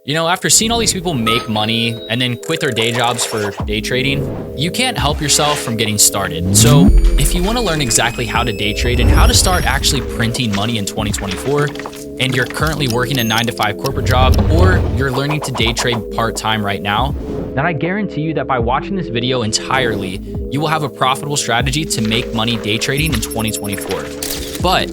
You know, after seeing all these people make money and then quit their day jobs for day trading, you can't help yourself from getting started. So if you want to learn exactly how to day trade and how to start actually printing money in 2024, and you're currently working a 9-to-5 corporate job, or you're learning to day trade part-time right now, then I guarantee you that by watching this video entirely, you will have a profitable strategy to make money day trading in 2024. But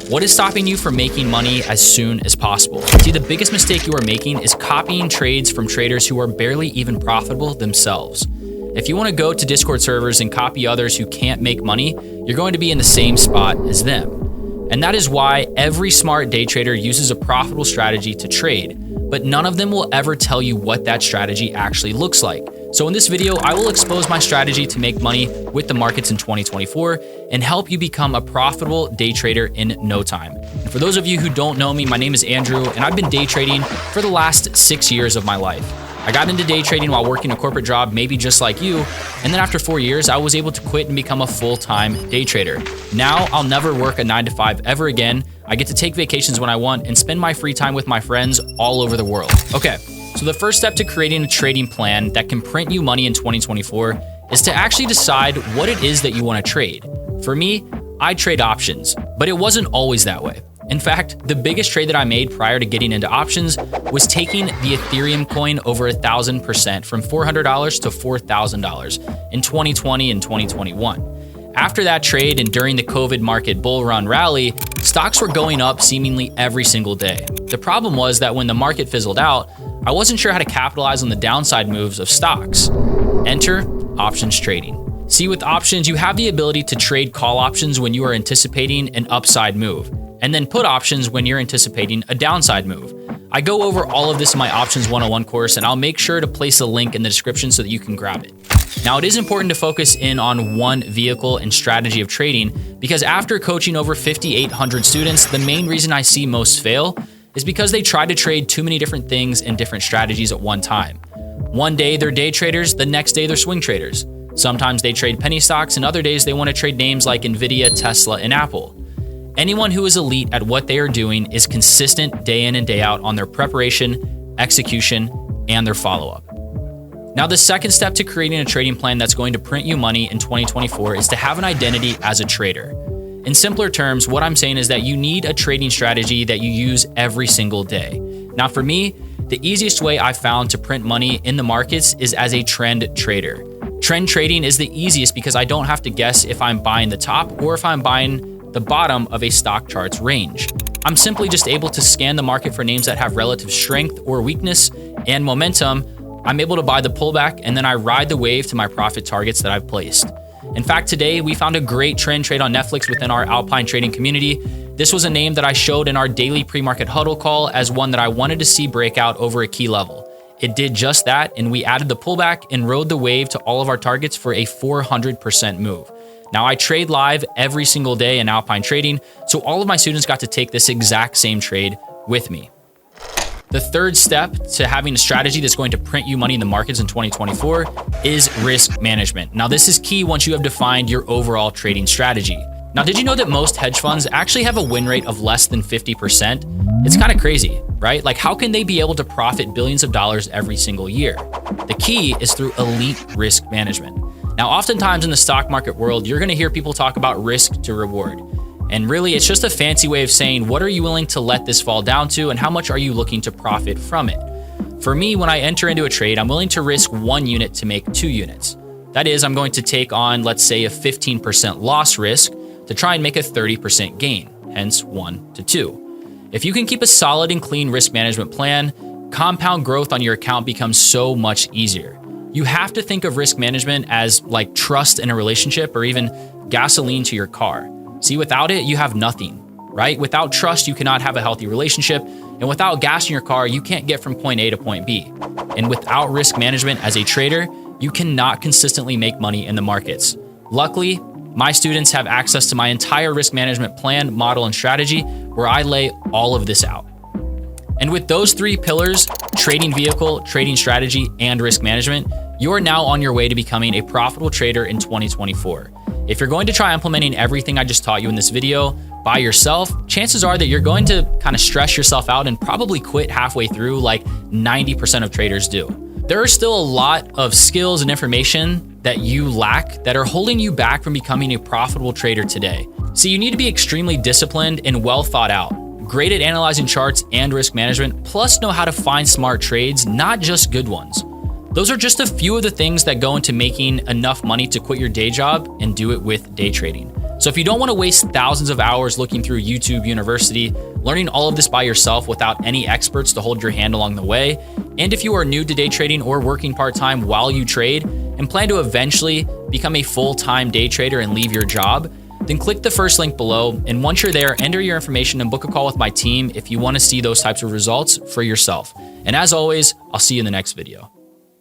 what is stopping you from making money as soon as possible? See, the biggest mistake you are making is copying trades from traders who are barely even profitable themselves. If you want to go to Discord servers and copy others who can't make money, you're going to be in the same spot as them. And that is why every smart day trader uses a profitable strategy to trade, but none of them will ever tell you what that strategy actually looks like. So in this video, I will expose my strategy to make money with the markets in 2024 and help you become a profitable day trader in no time. And for those of you who don't know me, my name is Andrew, and I've been day trading for the last 6 years of my life. I got into day trading while working a corporate job, maybe just like you, and then after 4 years, I was able to quit and become a full-time day trader. Now, I'll never work a 9-to-5 ever again. I get to take vacations when I want and spend my free time with my friends all over the world. Okay, so the first step to creating a trading plan that can print you money in 2024 is to actually decide what it is that you want to trade. For me, I trade options, but it wasn't always that way. In fact, the biggest trade that I made prior to getting into options was taking the Ethereum coin over 1,000% from $400 to $4,000 in 2020 and 2021. After that trade and during the COVID market bull run rally, stocks were going up seemingly every single day. The problem was that when the market fizzled out, I wasn't sure how to capitalize on the downside moves of stocks. Enter options trading. See, with options, you have the ability to trade call options when you are anticipating an upside move, and then put options when you're anticipating a downside move. I go over all of this in my Options 101 course, and I'll make sure to place a link in the description so that you can grab it. Now, it is important to focus in on one vehicle and strategy of trading, because after coaching over 5,800 students, the main reason I see most fail is because they try to trade too many different things and different strategies at one time. One day they're day traders, the next day they're swing traders. Sometimes they trade penny stocks, and other days they want to trade names like Nvidia, Tesla, and Apple. Anyone who is elite at what they are doing is consistent day in and day out on their preparation, execution, and their follow-up. Now, the second step to creating a trading plan that's going to print you money in 2024 is to have an identity as a trader. In simpler terms, what I'm saying is that you need a trading strategy that you use every single day. Now, for me, the easiest way I've found to print money in the markets is as a trend trader. Trend trading is the easiest because I don't have to guess if I'm buying the top or if I'm buying the bottom of a stock chart's range. I'm simply just able to scan the market for names that have relative strength or weakness and momentum. I'm able to buy the pullback, and then I ride the wave to my profit targets that I've placed. In fact, today we found a great trend trade on Netflix within our Alpine trading community. This was a name that I showed in our daily pre-market huddle call as one that I wanted to see break out over a key level. It did just that, and we added the pullback and rode the wave to all of our targets for a 400% move. Now, I trade live every single day in Alpine trading, so all of my students got to take this exact same trade with me. The third step to having a strategy that's going to print you money in the markets in 2024 is risk management. Now, this is key once you have defined your overall trading strategy. Now, did you know that most hedge funds actually have a win rate of less than 50%? It's kind of crazy, right? Like, how can they be able to profit billions of dollars every single year? The key is through elite risk management. Now, oftentimes in the stock market world, you're going to hear people talk about risk to reward. And really, it's just a fancy way of saying, what are you willing to let this fall down to, and how much are you looking to profit from it? For me, when I enter into a trade, I'm willing to risk 1 unit to make 2 units. That is, I'm going to take on, let's say, a 15% loss risk to try and make a 30% gain, hence 1 to 2. If you can keep a solid and clean risk management plan, compound growth on your account becomes so much easier. You have to think of risk management as like trust in a relationship or even gasoline to your car. See, without it, you have nothing, right? Without trust, you cannot have a healthy relationship. And without gas in your car, you can't get from point A to point B. And without risk management as a trader, you cannot consistently make money in the markets. Luckily, my students have access to my entire risk management plan, model, and strategy where I lay all of this out. And with those 3 pillars, trading vehicle, trading strategy, and risk management, you are now on your way to becoming a profitable trader in 2024. If you're going to try implementing everything I just taught you in this video by yourself, chances are that you're going to kind of stress yourself out and probably quit halfway through like 90% of traders do. There are still a lot of skills and information that you lack that are holding you back from becoming a profitable trader today. So you need to be extremely disciplined and well thought out, great at analyzing charts and risk management, plus know how to find smart trades, not just good ones. Those are just a few of the things that go into making enough money to quit your day job and do it with day trading. So if you don't want to waste thousands of hours looking through YouTube University, learning all of this by yourself without any experts to hold your hand along the way, and if you are new to day trading or working part-time while you trade and plan to eventually become a full-time day trader and leave your job, then click the first link below. And once you're there, enter your information and book a call with my team if you want to see those types of results for yourself. And as always, I'll see you in the next video.